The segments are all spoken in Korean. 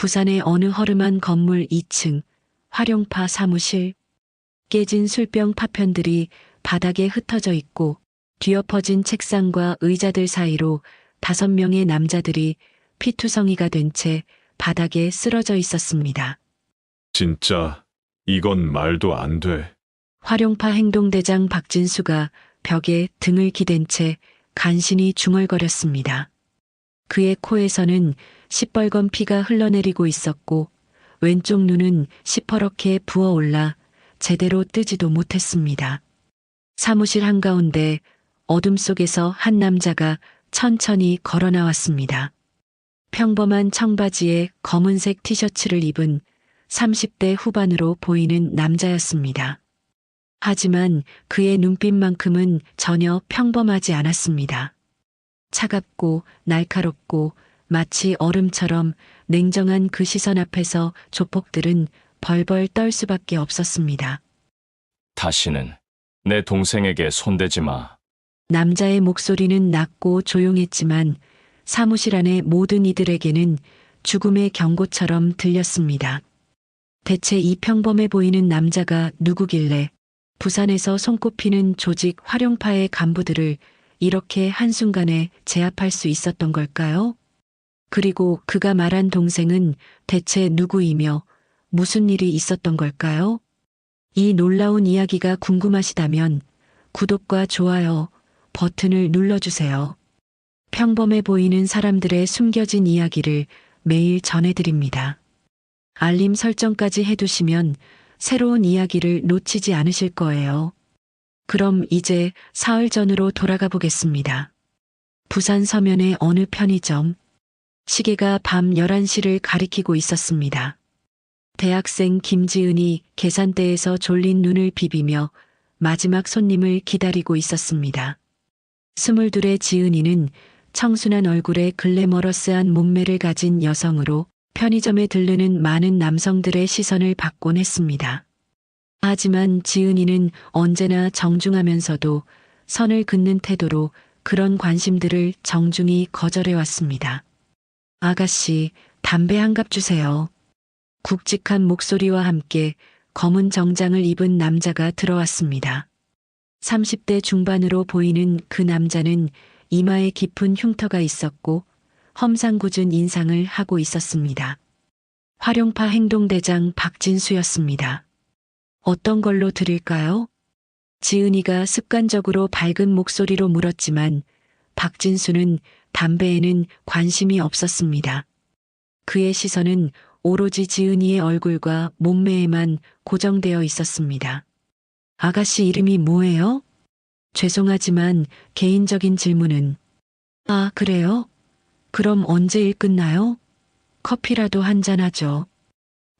부산의 어느 허름한 건물 2층, 활용파 사무실. 깨진 술병 파편들이 바닥에 흩어져 있고 뒤엎어진 책상과 의자들 사이로 5명의 남자들이 피투성이가 된 채 바닥에 쓰러져 있었습니다. 진짜 이건 말도 안 돼. 활용파 행동대장 박진수가 벽에 등을 기댄 채 간신히 중얼거렸습니다. 그의 코에서는 시뻘건 피가 흘러내리고 있었고 왼쪽 눈은 시퍼렇게 부어올라 제대로 뜨지도 못했습니다. 사무실 한가운데 어둠 속에서 한 남자가 천천히 걸어 나왔습니다. 평범한 청바지에 검은색 티셔츠를 입은 30대 후반으로 보이는 남자였습니다. 하지만 그의 눈빛만큼은 전혀 평범하지 않았습니다. 차갑고 날카롭고 마치 얼음처럼 냉정한 그 시선 앞에서 조폭들은 벌벌 떨 수밖에 없었습니다. 다시는 내 동생에게 손대지 마. 남자의 목소리는 낮고 조용했지만 사무실 안의 모든 이들에게는 죽음의 경고처럼 들렸습니다. 대체 이 평범해 보이는 남자가 누구길래 부산에서 손꼽히는 조직 활용파의 간부들을 이렇게 한순간에 제압할 수 있었던 걸까요? 그리고 그가 말한 동생은 대체 누구이며 무슨 일이 있었던 걸까요? 이 놀라운 이야기가 궁금하시다면 구독과 좋아요 버튼을 눌러주세요. 평범해 보이는 사람들의 숨겨진 이야기를 매일 전해드립니다. 알림 설정까지 해두시면 새로운 이야기를 놓치지 않으실 거예요. 그럼 이제 사흘 전으로 돌아가 보겠습니다. 부산 서면의 어느 편의점. 시계가 밤 11시를 가리키고 있었습니다. 대학생 김지은이 계산대에서 졸린 눈을 비비며 마지막 손님을 기다리고 있었습니다. 22의 지은이는 청순한 얼굴에 글래머러스한 몸매를 가진 여성으로 편의점에 들르는 많은 남성들의 시선을 받곤 했습니다. 하지만 지은이는 언제나 정중하면서도 선을 긋는 태도로 그런 관심들을 정중히 거절해왔습니다. 아가씨, 담배 한 갑 주세요. 굵직한 목소리와 함께 검은 정장을 입은 남자가 들어왔습니다. 30대 중반으로 보이는 그 남자는 이마에 깊은 흉터가 있었고 험상궂은 인상을 하고 있었습니다. 활용파 행동대장 박진수였습니다. 어떤 걸로 드릴까요? 지은이가 습관적으로 밝은 목소리로 물었지만 박진수는 담배에는 관심이 없었습니다. 그의 시선은 오로지 지은이의 얼굴과 몸매에만 고정되어 있었습니다. 아가씨 이름이 뭐예요? 죄송하지만 개인적인 질문은. 아, 그래요? 그럼 언제 일 끝나요? 커피라도 한잔 하죠.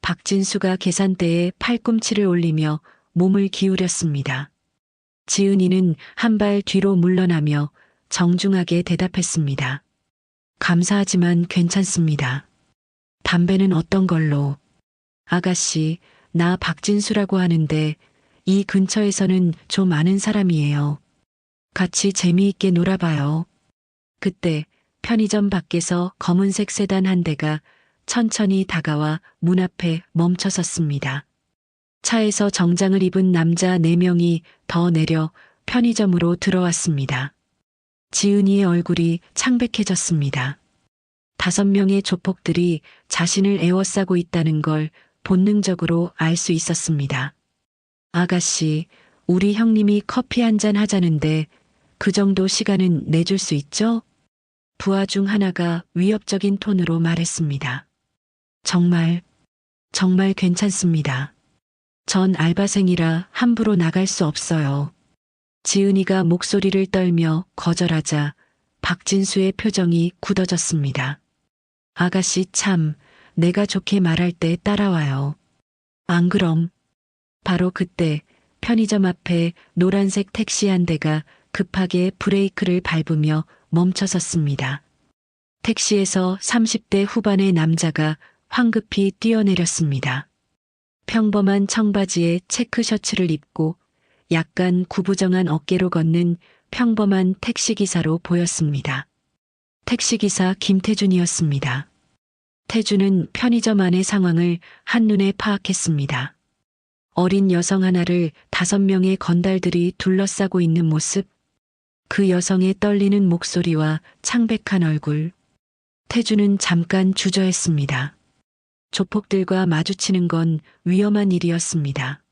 박진수가 계산대에 팔꿈치를 올리며 몸을 기울였습니다. 지은이는 한 발 뒤로 물러나며 정중하게 대답했습니다. 감사하지만 괜찮습니다. 담배는 어떤 걸로? 아가씨, 나 박진수라고 하는데 이 근처에서는 좀 아는 사람이에요. 같이 재미있게 놀아봐요. 그때 편의점 밖에서 검은색 세단 한 대가 천천히 다가와 문 앞에 멈춰섰습니다. 차에서 정장을 입은 남자 4명이 더 내려 편의점으로 들어왔습니다. 지은이의 얼굴이 창백해졌습니다. 5명의 조폭들이 자신을 에워싸고 있다는 걸 본능적으로 알 수 있었습니다. 아가씨, 우리 형님이 커피 한잔 하자는데 그 정도 시간은 내줄 수 있죠? 부하 중 하나가 위협적인 톤으로 말했습니다. 정말 괜찮습니다. 전 알바생이라 함부로 나갈 수 없어요. 지은이가 목소리를 떨며 거절하자 박진수의 표정이 굳어졌습니다. 아가씨 참, 내가 좋게 말할 때 따라와요. 안 그럼. 바로 그때 편의점 앞에 노란색 택시 한 대가 급하게 브레이크를 밟으며 멈춰섰습니다. 택시에서 30대 후반의 남자가 황급히 뛰어내렸습니다. 평범한 청바지에 체크 셔츠를 입고 약간 구부정한 어깨로 걷는 평범한 택시기사로 보였습니다. 택시기사 김태준이었습니다. 태주는 편의점 안의 상황을 한눈에 파악했습니다. 어린 여성 하나를 5명의 건달들이 둘러싸고 있는 모습, 그 여성의 떨리는 목소리와 창백한 얼굴. 태주는 잠깐 주저했습니다. 조폭들과 마주치는 건 위험한 일이었습니다.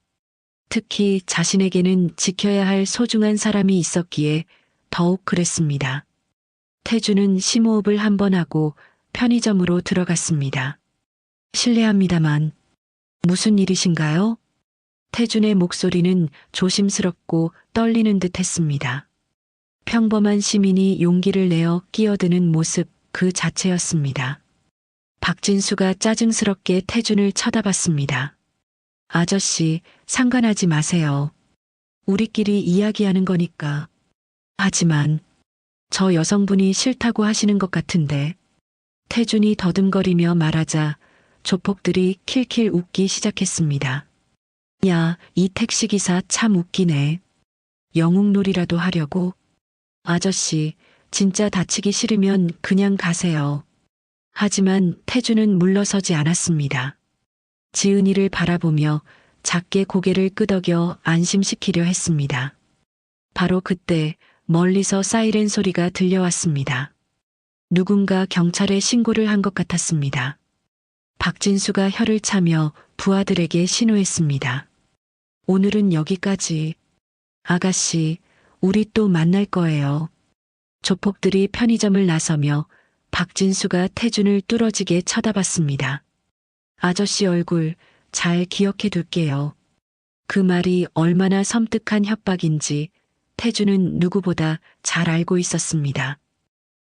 특히 자신에게는 지켜야 할 소중한 사람이 있었기에 더욱 그랬습니다. 태주는 심호흡을 한 번 하고 편의점으로 들어갔습니다. 실례합니다만, 무슨 일이신가요? 태준의 목소리는 조심스럽고 떨리는 듯 했습니다. 평범한 시민이 용기를 내어 끼어드는 모습 그 자체였습니다. 박진수가 짜증스럽게 태준을 쳐다봤습니다. 아저씨, 상관하지 마세요. 우리끼리 이야기하는 거니까. 하지만 저 여성분이 싫다고 하시는 것 같은데. 태준이 더듬거리며 말하자 조폭들이 킬킬 웃기 시작했습니다. 야, 이 택시기사 참 웃기네. 영웅놀이라도 하려고? 아저씨, 진짜 다치기 싫으면 그냥 가세요. 하지만 태준은 물러서지 않았습니다. 지은이를 바라보며 작게 고개를 끄덕여 안심시키려 했습니다. 바로 그때 멀리서 사이렌 소리가 들려왔습니다. 누군가 경찰에 신고를 한 것 같았습니다. 박진수가 혀를 차며 부하들에게 신호했습니다. 오늘은 여기까지. 아가씨, 우리 또 만날 거예요. 조폭들이 편의점을 나서며 박진수가 태준을 뚫어지게 쳐다봤습니다. 아저씨 얼굴 잘 기억해 둘게요. 그 말이 얼마나 섬뜩한 협박인지 태준은 누구보다 잘 알고 있었습니다.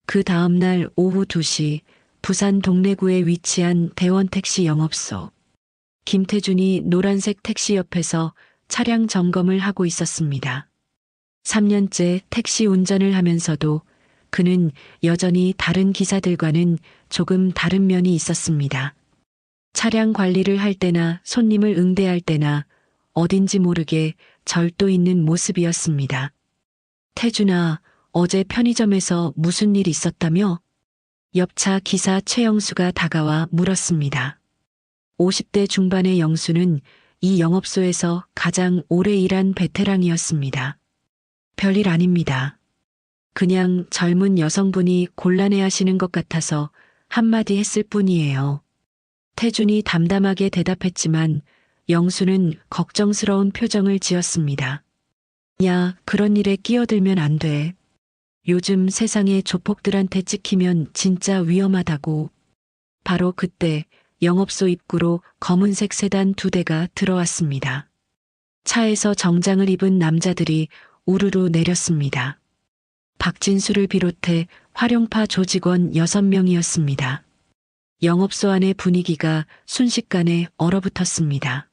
그 다음날 오후 2시 부산 동래구에 위치한 대원택시 영업소. 김태준이 노란색 택시 옆에서 차량 점검을 하고 있었습니다. 3년째 택시 운전을 하면서도 그는 여전히 다른 기사들과는 조금 다른 면이 있었습니다. 차량 관리를 할 때나 손님을 응대할 때나 어딘지 모르게 절도 있는 모습이었습니다. 태준아, 어제 편의점에서 무슨 일 있었다며? 옆차 기사 최영수가 다가와 물었습니다. 50대 중반의 영수는 이 영업소에서 가장 오래 일한 베테랑이었습니다. 별일 아닙니다. 그냥 젊은 여성분이 곤란해하시는 것 같아서 한마디 했을 뿐이에요. 태준이 담담하게 대답했지만 영수는 걱정스러운 표정을 지었습니다. 야, 그런 일에 끼어들면 안 돼. 요즘 세상에 조폭들한테 찍히면 진짜 위험하다고. 바로 그때 영업소 입구로 검은색 세단 2대가 들어왔습니다. 차에서 정장을 입은 남자들이 우르르 내렸습니다. 박진수를 비롯해 활용파 조직원 6명이었습니다. 영업소 안의 분위기가 순식간에 얼어붙었습니다.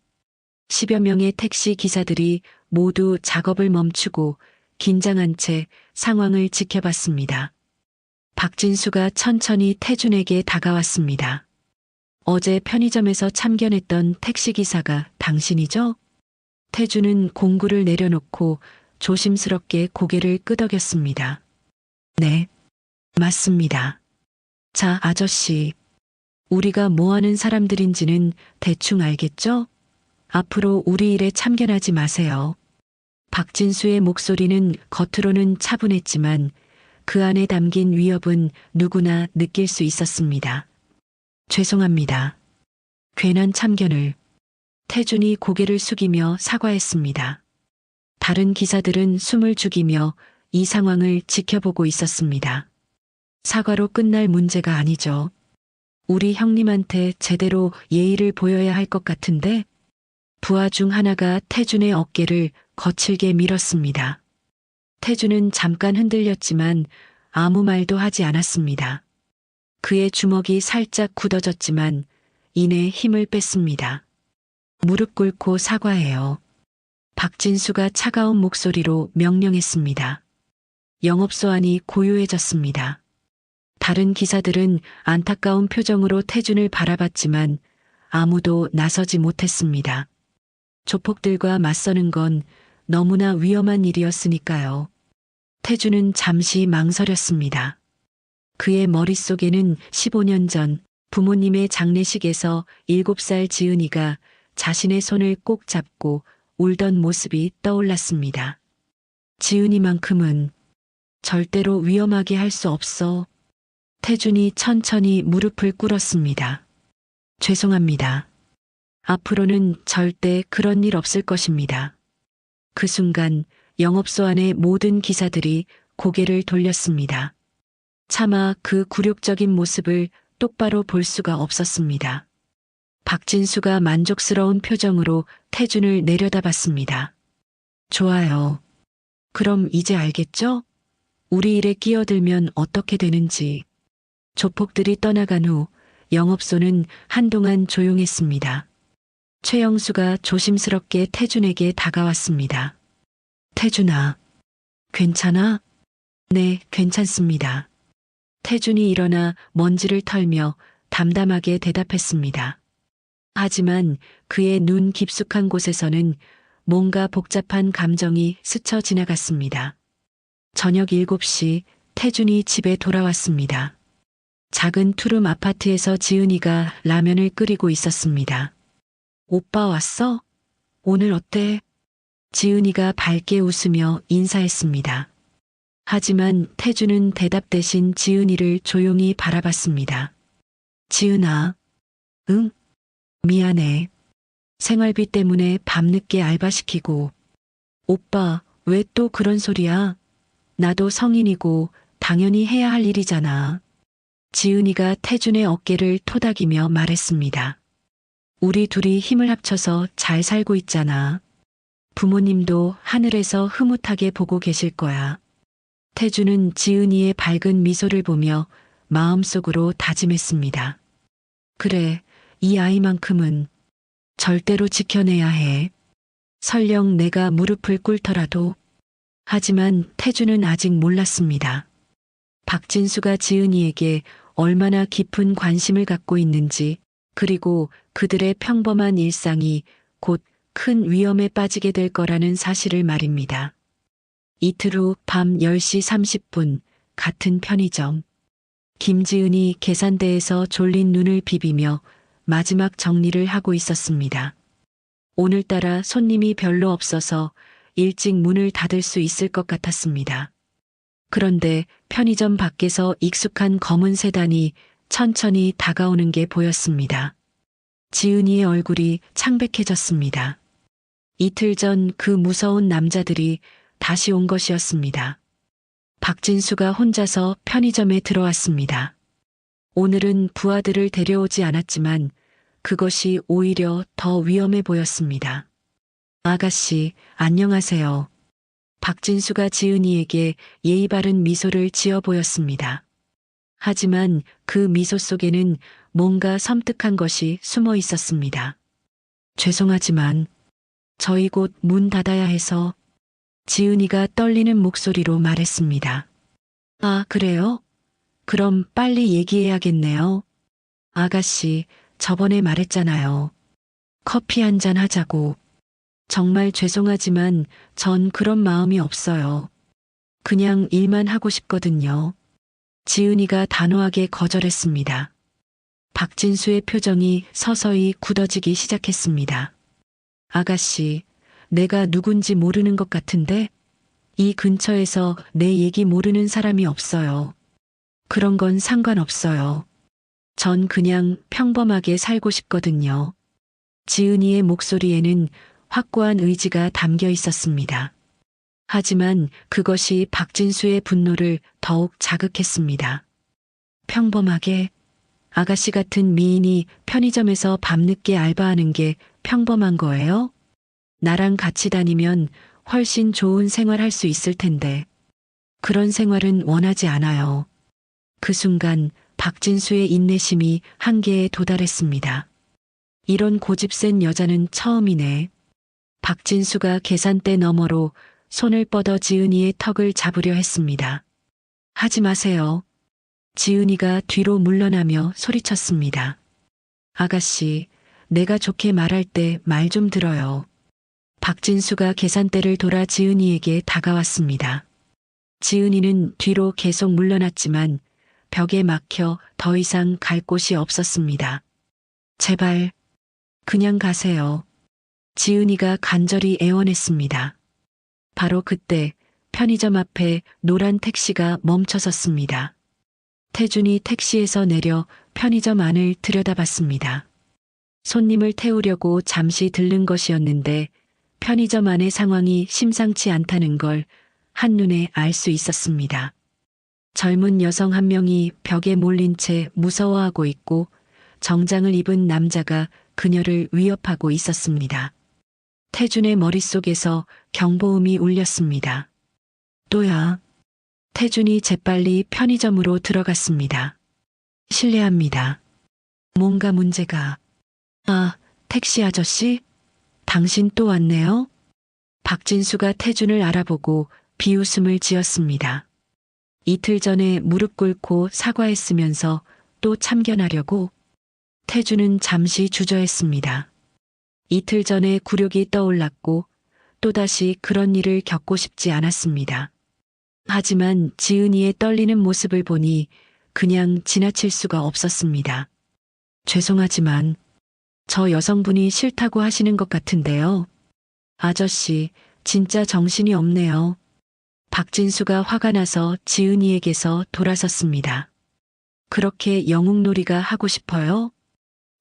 10여 명의 택시 기사들이 모두 작업을 멈추고 긴장한 채 상황을 지켜봤습니다. 박진수가 천천히 태준에게 다가왔습니다. 어제 편의점에서 참견했던 택시기사가 당신이죠? 태준은 공구를 내려놓고 조심스럽게 고개를 끄덕였습니다. 네, 맞습니다. 자, 아저씨. 우리가 뭐 하는 사람들인지는 대충 알겠죠? 앞으로 우리 일에 참견하지 마세요. 박진수의 목소리는 겉으로는 차분했지만 그 안에 담긴 위협은 누구나 느낄 수 있었습니다. 죄송합니다. 괜한 참견을. 태준이 고개를 숙이며 사과했습니다. 다른 기사들은 숨을 죽이며 이 상황을 지켜보고 있었습니다. 사과로 끝날 문제가 아니죠. 우리 형님한테 제대로 예의를 보여야 할 것 같은데. 부하 중 하나가 태준의 어깨를 거칠게 밀었습니다. 태준은 잠깐 흔들렸지만 아무 말도 하지 않았습니다. 그의 주먹이 살짝 굳어졌지만 이내 힘을 뺐습니다. 무릎 꿇고 사과해요. 박진수가 차가운 목소리로 명령했습니다. 영업소 안이 고요해졌습니다. 다른 기사들은 안타까운 표정으로 태준을 바라봤지만 아무도 나서지 못했습니다. 조폭들과 맞서는 건 너무나 위험한 일이었으니까요. 태준은 잠시 망설였습니다. 그의 머릿속에는 15년 전 부모님의 장례식에서 7살 지은이가 자신의 손을 꼭 잡고 울던 모습이 떠올랐습니다. 지은이만큼은 절대로 위험하게 할 수 없어. 태준이 천천히 무릎을 꿇었습니다. 죄송합니다. 앞으로는 절대 그런 일 없을 것입니다. 그 순간 영업소 안의 모든 기사들이 고개를 돌렸습니다. 차마 그 굴욕적인 모습을 똑바로 볼 수가 없었습니다. 박진수가 만족스러운 표정으로 태준을 내려다봤습니다. 좋아요. 그럼 이제 알겠죠? 우리 일에 끼어들면 어떻게 되는지. 조폭들이 떠나간 후 영업소는 한동안 조용했습니다. 최영수가 조심스럽게 태준에게 다가왔습니다. 태준아, 괜찮아? 네, 괜찮습니다. 태준이 일어나 먼지를 털며 담담하게 대답했습니다. 하지만 그의 눈 깊숙한 곳에서는 뭔가 복잡한 감정이 스쳐 지나갔습니다. 저녁 7시 태준이 집에 돌아왔습니다. 작은 투룸 아파트에서 지은이가 라면을 끓이고 있었습니다. 오빠 왔어? 오늘 어때? 지은이가 밝게 웃으며 인사했습니다. 하지만 태준은 대답 대신 지은이를 조용히 바라봤습니다. 지은아, 응? 미안해. 생활비 때문에 밤늦게 알바시키고. 오빠, 왜 또 그런 소리야? 나도 성인이고 당연히 해야 할 일이잖아. 지은이가 태준의 어깨를 토닥이며 말했습니다. 우리 둘이 힘을 합쳐서 잘 살고 있잖아. 부모님도 하늘에서 흐뭇하게 보고 계실 거야. 태준은 지은이의 밝은 미소를 보며 마음속으로 다짐했습니다. 그래, 이 아이만큼은 절대로 지켜내야 해. 설령 내가 무릎을 꿇더라도. 하지만 태준은 아직 몰랐습니다. 박진수가 지은이에게 얼마나 깊은 관심을 갖고 있는지, 그리고 그들의 평범한 일상이 곧 큰 위험에 빠지게 될 거라는 사실을 말입니다. 이틀 후 밤 10시 30분 같은 편의점. 김지은이 계산대에서 졸린 눈을 비비며 마지막 정리를 하고 있었습니다. 오늘따라 손님이 별로 없어서 일찍 문을 닫을 수 있을 것 같았습니다. 그런데 편의점 밖에서 익숙한 검은 세단이 천천히 다가오는 게 보였습니다. 지은이의 얼굴이 창백해졌습니다. 이틀 전 그 무서운 남자들이 다시 온 것이었습니다. 박진수가 혼자서 편의점에 들어왔습니다. 오늘은 부하들을 데려오지 않았지만 그것이 오히려 더 위험해 보였습니다. 아가씨, 안녕하세요. 박진수가 지은이에게 예의 바른 미소를 지어 보였습니다. 하지만 그 미소 속에는 뭔가 섬뜩한 것이 숨어 있었습니다. 죄송하지만 저희 곧 문 닫아야 해서. 지은이가 떨리는 목소리로 말했습니다. 아, 그래요? 그럼 빨리 얘기해야겠네요. 아가씨, 저번에 말했잖아요. 커피 한 잔 하자고. 정말 죄송하지만 전 그런 마음이 없어요. 그냥 일만 하고 싶거든요. 지은이가 단호하게 거절했습니다. 박진수의 표정이 서서히 굳어지기 시작했습니다. 아가씨, 내가 누군지 모르는 것 같은데 이 근처에서 내 얘기 모르는 사람이 없어요. 그런 건 상관없어요. 전 그냥 평범하게 살고 싶거든요. 지은이의 목소리에는 확고한 의지가 담겨 있었습니다. 하지만 그것이 박진수의 분노를 더욱 자극했습니다. 평범하게? 아가씨 같은 미인이 편의점에서 밤늦게 알바하는 게 평범한 거예요? 나랑 같이 다니면 훨씬 좋은 생활 할 수 있을 텐데. 그런 생활은 원하지 않아요. 그 순간 박진수의 인내심이 한계에 도달했습니다. 이런 고집센 여자는 처음이네. 박진수가 계산대 너머로 손을 뻗어 지은이의 턱을 잡으려 했습니다. 하지 마세요. 지은이가 뒤로 물러나며 소리쳤습니다. 아가씨, 내가 좋게 말할 때 말 좀 들어요. 박진수가 계산대를 돌아 지은이에게 다가왔습니다. 지은이는 뒤로 계속 물러났지만 벽에 막혀 더 이상 갈 곳이 없었습니다. 제발, 그냥 가세요. 지은이가 간절히 애원했습니다. 바로 그때 편의점 앞에 노란 택시가 멈춰섰습니다. 태준이 택시에서 내려 편의점 안을 들여다봤습니다. 손님을 태우려고 잠시 들른 것이었는데 편의점 안의 상황이 심상치 않다는 걸 한눈에 알 수 있었습니다. 젊은 여성 한 명이 벽에 몰린 채 무서워하고 있고 정장을 입은 남자가 그녀를 위협하고 있었습니다. 태준의 머릿속에서 경보음이 울렸습니다. 또야. 태준이 재빨리 편의점으로 들어갔습니다. 실례합니다. 뭔가 문제가. 아, 택시 아저씨? 당신 또 왔네요? 박진수가 태준을 알아보고 비웃음을 지었습니다. 이틀 전에 무릎 꿇고 사과했으면서 또 참견하려고? 태준은 잠시 주저했습니다. 이틀 전에 굴욕이 떠올랐고 또다시 그런 일을 겪고 싶지 않았습니다. 하지만 지은이의 떨리는 모습을 보니 그냥 지나칠 수가 없었습니다. 죄송하지만 저 여성분이 싫다고 하시는 것 같은데요. 아저씨, 진짜 정신이 없네요. 박진수가 화가 나서 지은이에게서 돌아섰습니다. 그렇게 영웅놀이가 하고 싶어요?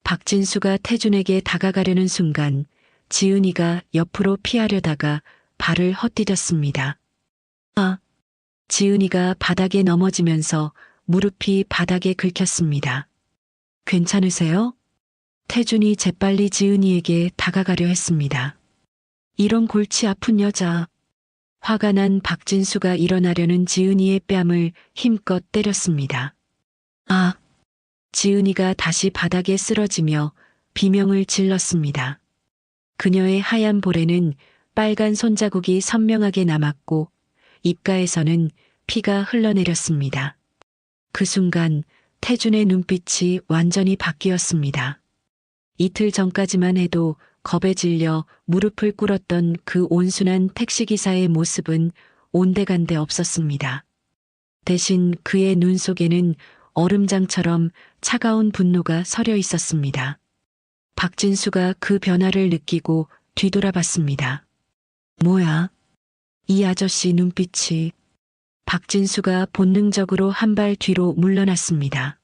박진수가 태준에게 다가가려는 순간 지은이가 옆으로 피하려다가 발을 헛디뎠습니다. 아! 지은이가 바닥에 넘어지면서 무릎이 바닥에 긁혔습니다. 괜찮으세요? 태준이 재빨리 지은이에게 다가가려 했습니다. 이런 골치 아픈 여자. 화가 난 박진수가 일어나려는 지은이의 뺨을 힘껏 때렸습니다. 아! 지은이가 다시 바닥에 쓰러지며 비명을 질렀습니다. 그녀의 하얀 볼에는 빨간 손자국이 선명하게 남았고 입가에서는 피가 흘러내렸습니다. 그 순간 태준의 눈빛이 완전히 바뀌었습니다. 이틀 전까지만 해도 겁에 질려 무릎을 꿇었던 그 온순한 택시기사의 모습은 온데간데 없었습니다. 대신 그의 눈 속에는 얼음장처럼 차가운 분노가 서려 있었습니다. 박진수가 그 변화를 느끼고 뒤돌아봤습니다. 뭐야? 이 아저씨 눈빛이. 박진수가 본능적으로 한 발 뒤로 물러났습니다.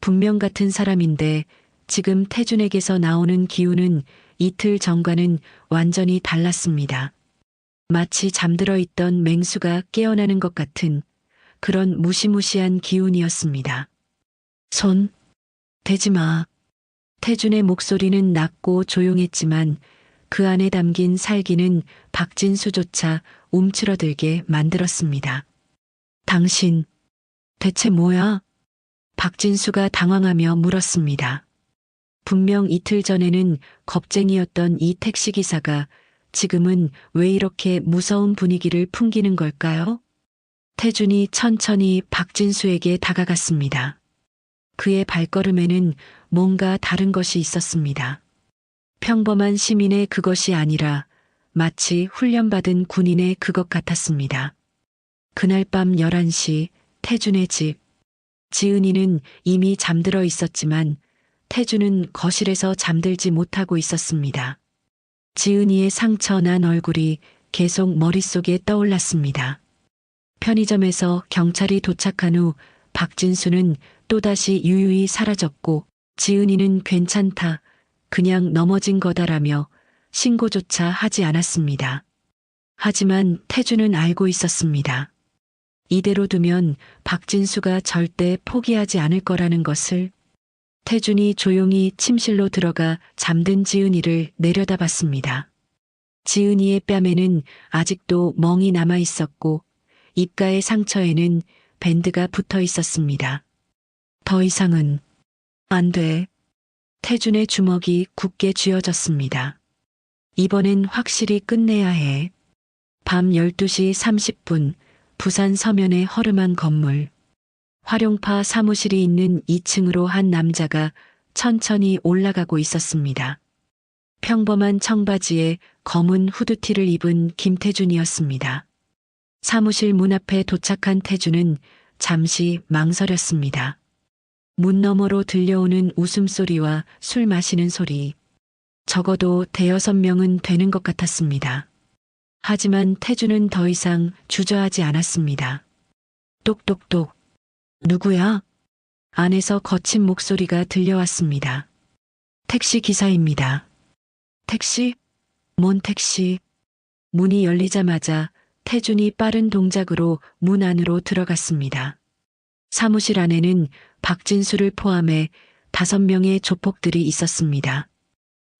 분명 같은 사람인데 지금 태준에게서 나오는 기운은 이틀 전과는 완전히 달랐습니다. 마치 잠들어 있던 맹수가 깨어나는 것 같은 그런 무시무시한 기운이었습니다. 손, 대지 마. 태준의 목소리는 낮고 조용했지만 그 안에 담긴 살기는 박진수조차 움츠러들게 만들었습니다. 당신, 대체 뭐야? 박진수가 당황하며 물었습니다. 분명 이틀 전에는 겁쟁이였던 이 택시기사가 지금은 왜 이렇게 무서운 분위기를 풍기는 걸까요? 태준이 천천히 박진수에게 다가갔습니다. 그의 발걸음에는 뭔가 다른 것이 있었습니다. 평범한 시민의 그것이 아니라 마치 훈련받은 군인의 그것 같았습니다. 그날 밤 11시 태준의 집. 지은이는 이미 잠들어 있었지만 태준은 거실에서 잠들지 못하고 있었습니다. 지은이의 상처 난 얼굴이 계속 머릿속에 떠올랐습니다. 편의점에서 경찰이 도착한 후 박진수는 또다시 유유히 사라졌고 지은이는 괜찮다, 그냥 넘어진 거다라며 신고조차 하지 않았습니다. 하지만 태준은 알고 있었습니다. 이대로 두면 박진수가 절대 포기하지 않을 거라는 것을. 태준이 조용히 침실로 들어가 잠든 지은이를 내려다봤습니다. 지은이의 뺨에는 아직도 멍이 남아 있었고 입가의 상처에는 밴드가 붙어 있었습니다. 더 이상은 안 돼. 태준의 주먹이 굳게 쥐어졌습니다. 이번엔 확실히 끝내야 해. 밤 12시 30분 부산 서면의 허름한 건물. 활용파 사무실이 있는 2층으로 한 남자가 천천히 올라가고 있었습니다. 평범한 청바지에 검은 후드티를 입은 김태준이었습니다. 사무실 문 앞에 도착한 태준은 잠시 망설였습니다. 문 너머로 들려오는 웃음소리와 술 마시는 소리. 적어도 대여섯 명은 되는 것 같았습니다. 하지만 태주는 더 이상 주저하지 않았습니다. 똑똑똑. 누구야? 안에서 거친 목소리가 들려왔습니다. 택시 기사입니다. 택시? 뭔 택시? 문이 열리자마자 태준이 빠른 동작으로 문 안으로 들어갔습니다. 사무실 안에는 박진수를 포함해 5명의 조폭들이 있었습니다.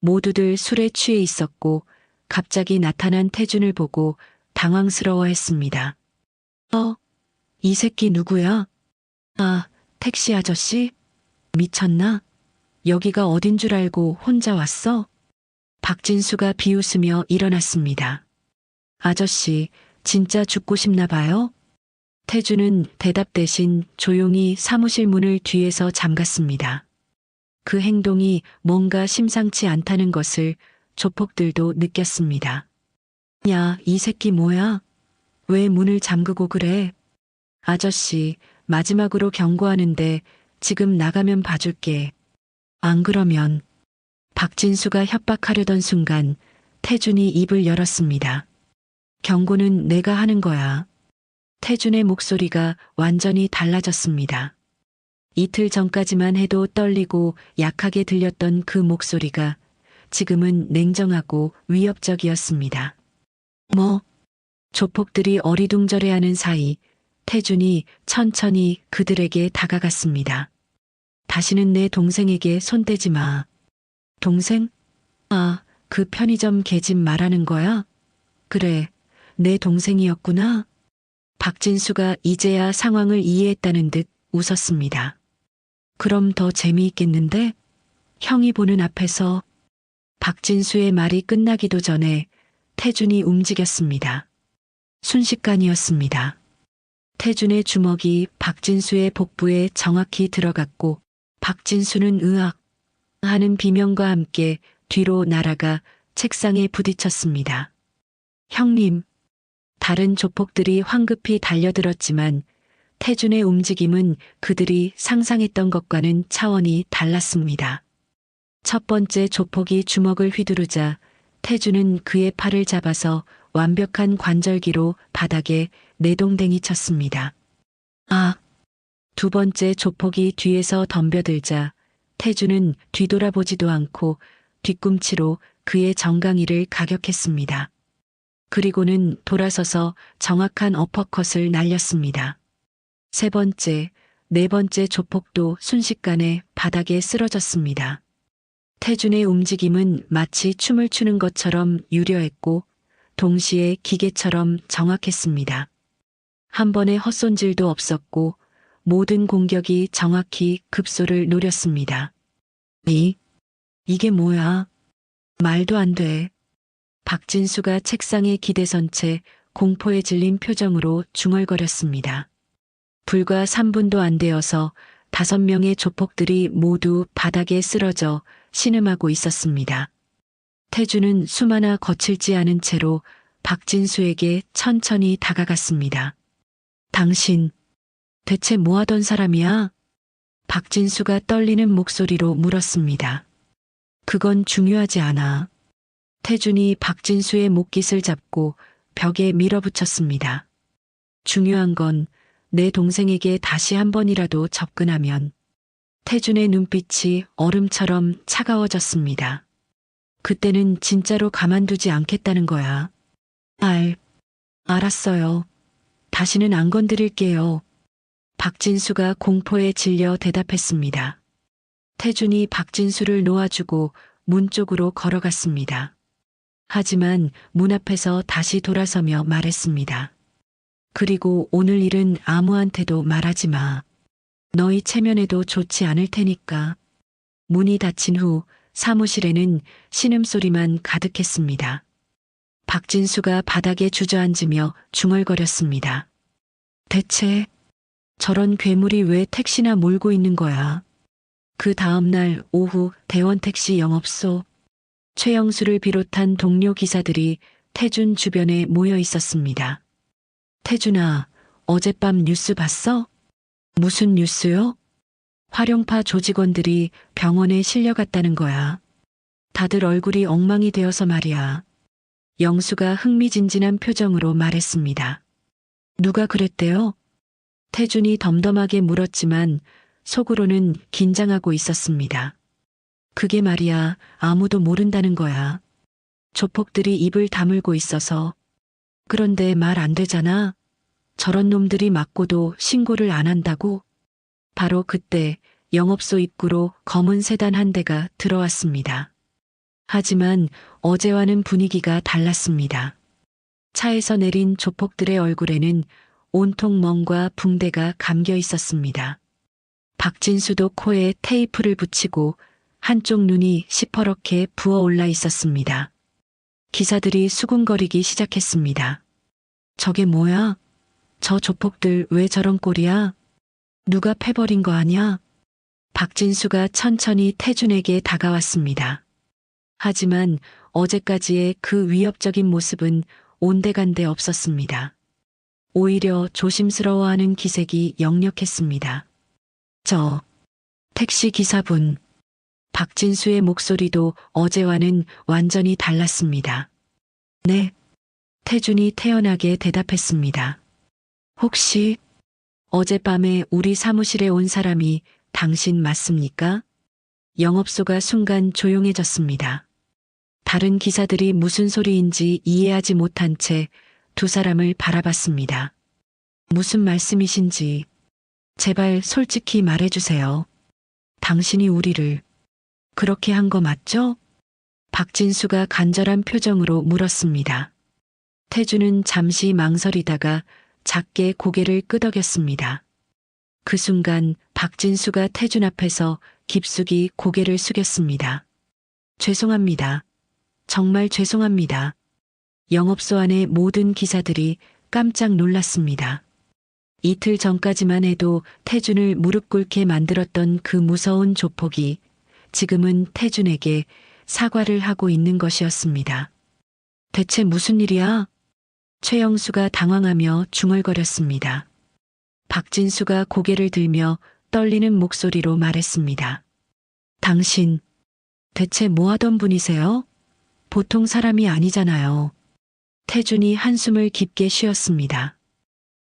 모두들 술에 취해 있었고 갑자기 나타난 태준을 보고 당황스러워했습니다. 이 새끼 누구야? 아, 택시 아저씨? 미쳤나? 여기가 어딘 줄 알고 혼자 왔어? 박진수가 비웃으며 일어났습니다. 아저씨, 진짜 죽고 싶나 봐요? 태주는 대답 대신 조용히 사무실 문을 뒤에서 잠갔습니다. 그 행동이 뭔가 심상치 않다는 것을 조폭들도 느꼈습니다. 야, 이 새끼 뭐야? 왜 문을 잠그고 그래? 아저씨, 마지막으로 경고하는데 지금 나가면 봐줄게. 안 그러면. 박진수가 협박하려던 순간 태준이 입을 열었습니다. 경고는 내가 하는 거야. 태준의 목소리가 완전히 달라졌습니다. 이틀 전까지만 해도 떨리고 약하게 들렸던 그 목소리가 지금은 냉정하고 위협적이었습니다. 뭐? 조폭들이 어리둥절해하는 사이 태준이 천천히 그들에게 다가갔습니다. 다시는 내 동생에게 손대지 마. 동생? 아, 그 편의점 개집 말하는 거야? 그래, 내 동생이었구나. 박진수가 이제야 상황을 이해했다는 듯 웃었습니다. 그럼 더 재미있겠는데? 형이 보는 앞에서. 박진수의 말이 끝나기도 전에 태준이 움직였습니다. 순식간이었습니다. 태준의 주먹이 박진수의 복부에 정확히 들어갔고 박진수는 으악 하는 비명과 함께 뒤로 날아가 책상에 부딪혔습니다. 형님. 다른 조폭들이 황급히 달려들었지만 태준의 움직임은 그들이 상상했던 것과는 차원이 달랐습니다. 첫 번째 조폭이 주먹을 휘두르자 태준은 그의 팔을 잡아서 완벽한 관절기로 바닥에 내동댕이 쳤습니다. 아! 두 번째 조폭이 뒤에서 덤벼들자 태준은 뒤돌아보지도 않고 뒤꿈치로 그의 정강이를 가격했습니다. 그리고는 돌아서서 정확한 어퍼컷을 날렸습니다. 세 번째, 네 번째 조폭도 순식간에 바닥에 쓰러졌습니다. 태준의 움직임은 마치 춤을 추는 것처럼 유려했고 동시에 기계처럼 정확했습니다. 한 번의 헛손질도 없었고 모든 공격이 정확히 급소를 노렸습니다. 이게 뭐야? 말도 안 돼. 박진수가 책상에 기대선 채 공포에 질린 표정으로 중얼거렸습니다. 불과 3분도 안 되어서 5명의 조폭들이 모두 바닥에 쓰러져 신음하고 있었습니다. 태주는 숨 하나 거칠지 않은 채로 박진수에게 천천히 다가갔습니다. 당신, 대체 뭐 하던 사람이야? 박진수가 떨리는 목소리로 물었습니다. 그건 중요하지 않아. 태준이 박진수의 목깃을 잡고 벽에 밀어붙였습니다. 중요한 건 내 동생에게 다시 한 번이라도 접근하면. 태준의 눈빛이 얼음처럼 차가워졌습니다. 그때는 진짜로 가만두지 않겠다는 거야. 알았어요. 다시는 안 건드릴게요. 박진수가 공포에 질려 대답했습니다. 태준이 박진수를 놓아주고 문 쪽으로 걸어갔습니다. 하지만 문 앞에서 다시 돌아서며 말했습니다. 그리고 오늘 일은 아무한테도 말하지 마. 너희 체면에도 좋지 않을 테니까. 문이 닫힌 후 사무실에는 신음소리만 가득했습니다. 박진수가 바닥에 주저앉으며 중얼거렸습니다. 대체 저런 괴물이 왜 택시나 몰고 있는 거야? 그 다음날 오후 대원택시 영업소. 최영수를 비롯한 동료 기사들이 태준 주변에 모여 있었습니다. 태준아, 어젯밤 뉴스 봤어? 무슨 뉴스요? 활용파 조직원들이 병원에 실려갔다는 거야. 다들 얼굴이 엉망이 되어서 말이야. 영수가 흥미진진한 표정으로 말했습니다. 누가 그랬대요? 태준이 덤덤하게 물었지만 속으로는 긴장하고 있었습니다. 그게 말이야, 아무도 모른다는 거야. 조폭들이 입을 다물고 있어서. 그런데 말 안 되잖아. 저런 놈들이 맞고도 신고를 안 한다고? 바로 그때 영업소 입구로 검은 세단 한 대가 들어왔습니다. 하지만 어제와는 분위기가 달랐습니다. 차에서 내린 조폭들의 얼굴에는 온통 멍과 붕대가 감겨 있었습니다. 박진수도 코에 테이프를 붙이고 한쪽 눈이 시퍼렇게 부어올라 있었습니다. 기사들이 수군거리기 시작했습니다. 저게 뭐야? 저 조폭들 왜 저런 꼴이야? 누가 패버린 거 아냐? 박진수가 천천히 태준에게 다가왔습니다. 하지만 어제까지의 그 위협적인 모습은 온데간데 없었습니다. 오히려 조심스러워하는 기색이 역력했습니다. 저 택시 기사분. 박진수의 목소리도 어제와는 완전히 달랐습니다. 네. 태준이 태연하게 대답했습니다. 혹시 어젯밤에 우리 사무실에 온 사람이 당신 맞습니까? 영업소가 순간 조용해졌습니다. 다른 기사들이 무슨 소리인지 이해하지 못한 채 두 사람을 바라봤습니다. 무슨 말씀이신지 제발 솔직히 말해주세요. 당신이 우리를 그렇게 한 거 맞죠? 박진수가 간절한 표정으로 물었습니다. 태준은 잠시 망설이다가 작게 고개를 끄덕였습니다. 그 순간 박진수가 태준 앞에서 깊숙이 고개를 숙였습니다. 죄송합니다. 정말 죄송합니다. 영업소 안의 모든 기사들이 깜짝 놀랐습니다. 이틀 전까지만 해도 태준을 무릎 꿇게 만들었던 그 무서운 조폭이 지금은 태준에게 사과를 하고 있는 것이었습니다. 대체 무슨 일이야? 최영수가 당황하며 중얼거렸습니다. 박진수가 고개를 들며 떨리는 목소리로 말했습니다. 당신, 대체 뭐 하던 분이세요? 보통 사람이 아니잖아요. 태준이 한숨을 깊게 쉬었습니다.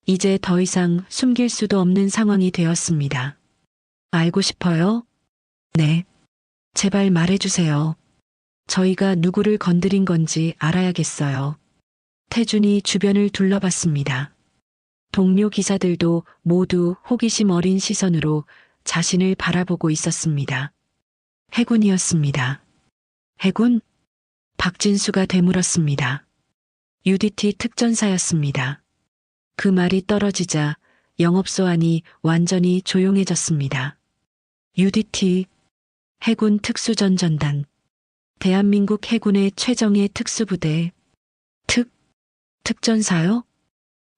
이제 더 이상 숨길 수도 없는 상황이 되었습니다. 알고 싶어요? 네. 제발 말해주세요. 저희가 누구를 건드린 건지 알아야겠어요. 태준이 주변을 둘러봤습니다. 동료 기사들도 모두 호기심 어린 시선으로 자신을 바라보고 있었습니다. 해군이었습니다. 해군? 박진수가 되물었습니다. UDT 특전사였습니다. 그 말이 떨어지자 영업소 안이 완전히 조용해졌습니다. UDT, 해군 특수전전단, 대한민국 해군의 최정예 특수부대, 특전사요?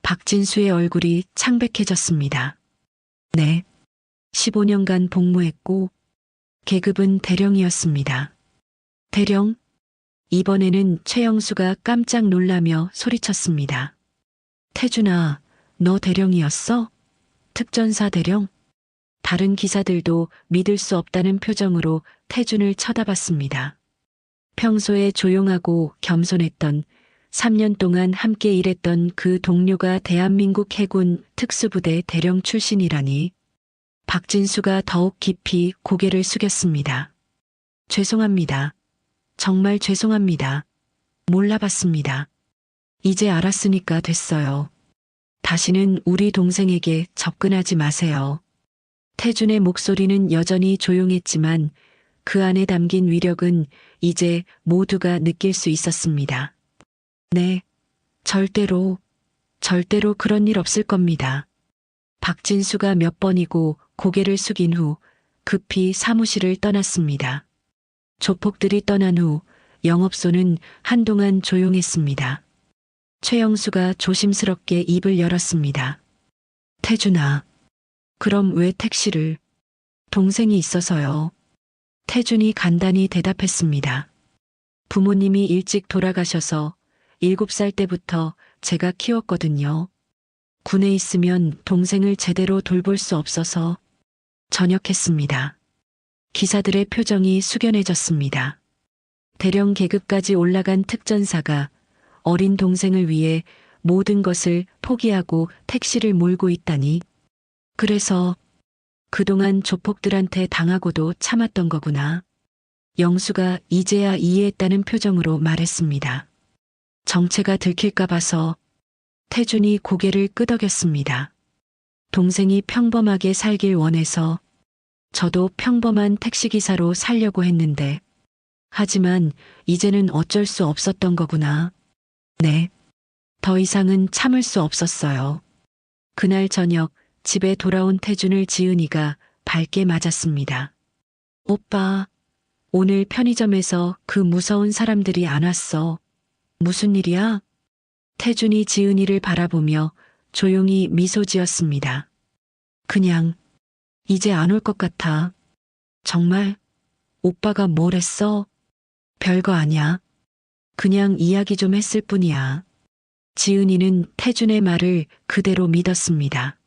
박진수의 얼굴이 창백해졌습니다. 네. 15년간 복무했고, 계급은 대령이었습니다. 대령? 이번에는 최영수가 깜짝 놀라며 소리쳤습니다. 태준아, 너 대령이었어? 특전사 대령? 다른 기사들도 믿을 수 없다는 표정으로 태준을 쳐다봤습니다. 평소에 조용하고 겸손했던 3년 동안 함께 일했던 그 동료가 대한민국 해군 특수부대 대령 출신이라니. 박진수가 더욱 깊이 고개를 숙였습니다. 죄송합니다. 정말 죄송합니다. 몰라봤습니다. 이제 알았으니까 됐어요. 다시는 우리 동생에게 접근하지 마세요. 태준의 목소리는 여전히 조용했지만 그 안에 담긴 위력은 이제 모두가 느낄 수 있었습니다. 네, 절대로 그런 일 없을 겁니다. 박진수가 몇 번이고 고개를 숙인 후 급히 사무실을 떠났습니다. 조폭들이 떠난 후 영업소는 한동안 조용했습니다. 최영수가 조심스럽게 입을 열었습니다. 태준아, 그럼 왜 택시를? 동생이 있어서요. 태준이 간단히 대답했습니다. 부모님이 일찍 돌아가셔서 7살 때부터 제가 키웠거든요. 군에 있으면 동생을 제대로 돌볼 수 없어서 전역했습니다. 기사들의 표정이 숙연해졌습니다. 대령 계급까지 올라간 특전사가 어린 동생을 위해 모든 것을 포기하고 택시를 몰고 있다니. 그래서 그동안 조폭들한테 당하고도 참았던 거구나. 영수가 이제야 이해했다는 표정으로 말했습니다. 정체가 들킬까 봐서. 태준이 고개를 끄덕였습니다. 동생이 평범하게 살길 원해서 저도 평범한 택시기사로 살려고 했는데, 하지만 이제는 어쩔 수 없었던 거구나. 네. 더 이상은 참을 수 없었어요. 그날 저녁 집에 돌아온 태준을 지은이가 밝게 맞았습니다. 오빠, 오늘 편의점에서 그 무서운 사람들이 안 왔어. 무슨 일이야? 태준이 지은이를 바라보며 조용히 미소 지었습니다. 그냥 이제 안 올 것 같아. 정말? 오빠가 뭘 했어? 별거 아냐. 그냥 이야기 좀 했을 뿐이야. 지은이는 태준의 말을 그대로 믿었습니다.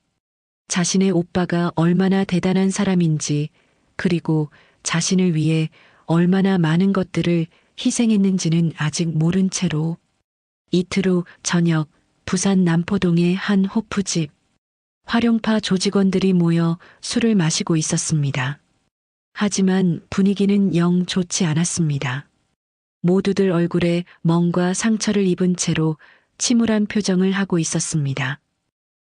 자신의 오빠가 얼마나 대단한 사람인지, 그리고 자신을 위해 얼마나 많은 것들을 희생했는지는 아직 모른 채로. 이틀 후 저녁 부산 남포동의 한 호프집. 활용파 조직원들이 모여 술을 마시고 있었습니다. 하지만 분위기는 영 좋지 않았습니다. 모두들 얼굴에 멍과 상처를 입은 채로 침울한 표정을 하고 있었습니다.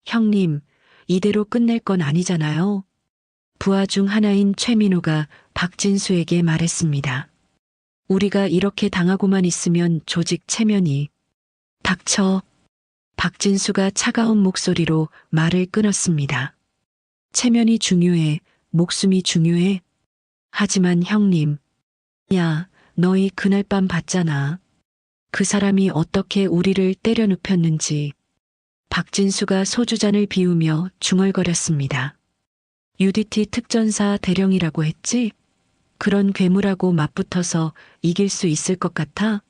형님, 이대로 끝낼 건 아니잖아요. 부하 중 하나인 최민호가 박진수에게 말했습니다. 우리가 이렇게 당하고만 있으면 조직 체면이. 닥쳐. 박진수가 차가운 목소리로 말을 끊었습니다. 체면이 중요해, 목숨이 중요해. 하지만 형님. 야, 너희 그날 밤 봤잖아. 그 사람이 어떻게 우리를 때려 눕혔는지. 박진수가 소주잔을 비우며 중얼거렸습니다. UDT 특전사 대령이라고 했지? 그런 괴물하고 맞붙어서 이길 수 있을 것 같아?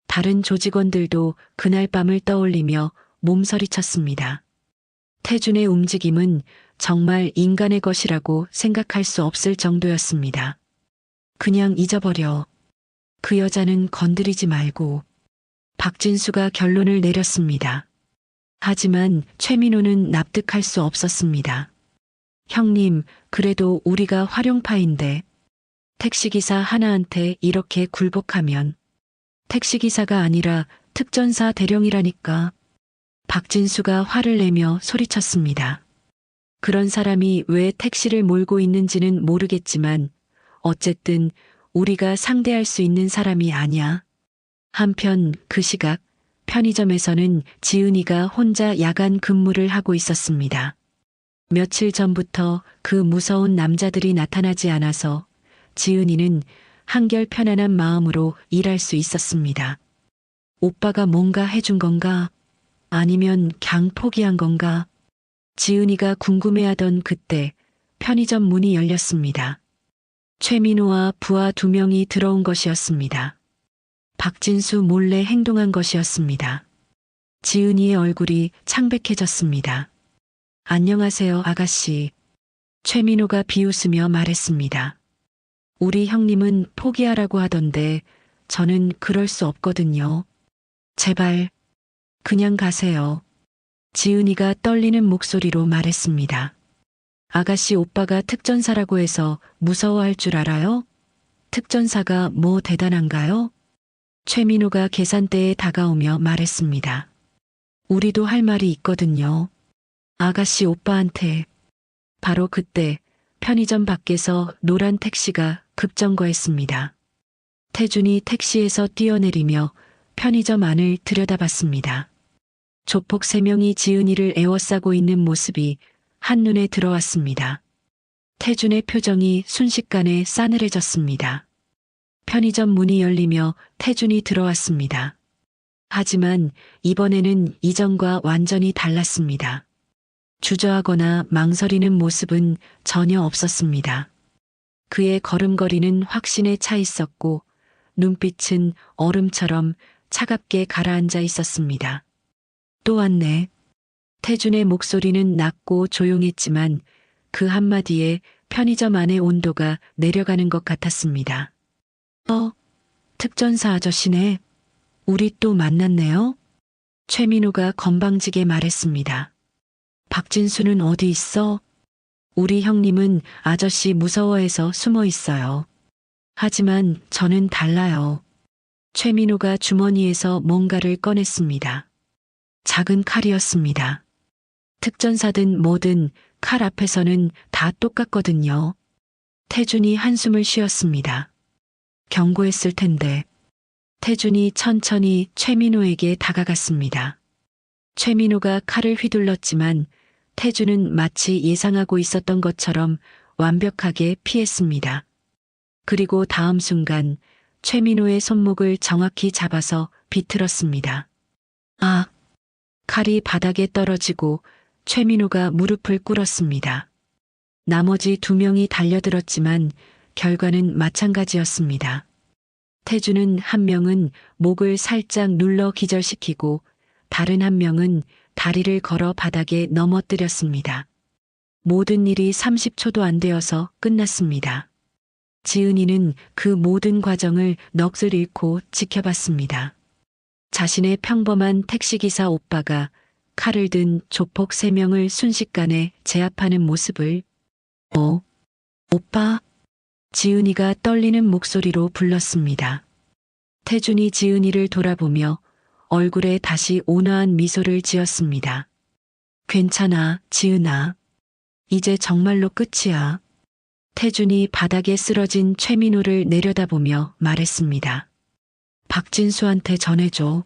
다른 조직원들도 그날 밤을 떠올리며 몸서리쳤습니다. 태준의 움직임은 정말 인간의 것이라고 생각할 수 없을 정도였습니다. 그냥 잊어버려. 그 여자는 건드리지 말고. 박진수가 결론을 내렸습니다. 하지만 최민호는 납득할 수 없었습니다. 형님, 그래도 우리가 활용파인데 택시기사 하나한테 이렇게 굴복하면. 택시기사가 아니라 특전사 대령이라니까. 박진수가 화를 내며 소리쳤습니다. 그런 사람이 왜 택시를 몰고 있는지는 모르겠지만 어쨌든 우리가 상대할 수 있는 사람이 아니야. 한편 그 시각 편의점에서는 지은이가 혼자 야간 근무를 하고 있었습니다. 며칠 전부터 그 무서운 남자들이 나타나지 않아서 지은이는 한결 편안한 마음으로 일할 수 있었습니다. 오빠가 뭔가 해준 건가? 아니면 그냥 포기한 건가? 지은이가 궁금해하던 그때 편의점 문이 열렸습니다. 최민호와 부하 2명이 들어온 것이었습니다. 박진수 몰래 행동한 것이었습니다. 지은이의 얼굴이 창백해졌습니다. 안녕하세요, 아가씨. 최민호가 비웃으며 말했습니다. 우리 형님은 포기하라고 하던데 저는 그럴 수 없거든요. 제발 그냥 가세요. 지은이가 떨리는 목소리로 말했습니다. 아가씨, 오빠가 특전사라고 해서 무서워할 줄 알아요? 특전사가 뭐 대단한가요? 최민호가 계산대에 다가오며 말했습니다. 우리도 할 말이 있거든요. 아가씨, 오빠한테. 바로 그때 편의점 밖에서 노란 택시가 급정거했습니다. 태준이 택시에서 뛰어내리며 편의점 안을 들여다봤습니다. 조폭 3명이 지은이를 에워싸고 있는 모습이 한눈에 들어왔습니다. 태준의 표정이 순식간에 싸늘해졌습니다. 편의점 문이 열리며 태준이 들어왔습니다. 하지만 이번에는 이전과 완전히 달랐습니다. 주저하거나 망설이는 모습은 전혀 없었습니다. 그의 걸음걸이는 확신에 차 있었고 눈빛은 얼음처럼 차갑게 가라앉아 있었습니다. 또 왔네. 태준의 목소리는 낮고 조용했지만 그 한마디에 편의점 안의 온도가 내려가는 것 같았습니다. 특전사 아저씨네. 우리 또 만났네요. 최민호가 건방지게 말했습니다. 박진수는 어디 있어? 우리 형님은 아저씨 무서워해서 숨어 있어요. 하지만 저는 달라요. 최민호가 주머니에서 뭔가를 꺼냈습니다. 작은 칼이었습니다. 특전사든 뭐든 칼 앞에서는 다 똑같거든요. 태준이 한숨을 쉬었습니다. 경고했을 텐데. 태준이 천천히 최민호에게 다가갔습니다. 최민호가 칼을 휘둘렀지만 태준은 마치 예상하고 있었던 것처럼 완벽하게 피했습니다. 그리고 다음 순간 최민호의 손목을 정확히 잡아서 비틀었습니다. 칼이 바닥에 떨어지고 최민호가 무릎을 꿇었습니다. 나머지 2명이 달려들었지만 결과는 마찬가지였습니다. 태준은 한 명은 목을 살짝 눌러 기절시키고 다른 한 명은 다리를 걸어 바닥에 넘어뜨렸습니다. 모든 일이 30초도 안 되어서 끝났습니다. 지은이는 그 모든 과정을 넋을 잃고 지켜봤습니다. 자신의 평범한 택시기사 오빠가 칼을 든 조폭 3명을 순식간에 제압하는 모습을 오빠? 지은이가 떨리는 목소리로 불렀습니다. 태준이 지은이를 돌아보며 얼굴에 다시 온화한 미소를 지었습니다. 괜찮아, 지은아. 이제 정말로 끝이야. 태준이 바닥에 쓰러진 최민호를 내려다보며 말했습니다. 박진수한테 전해줘.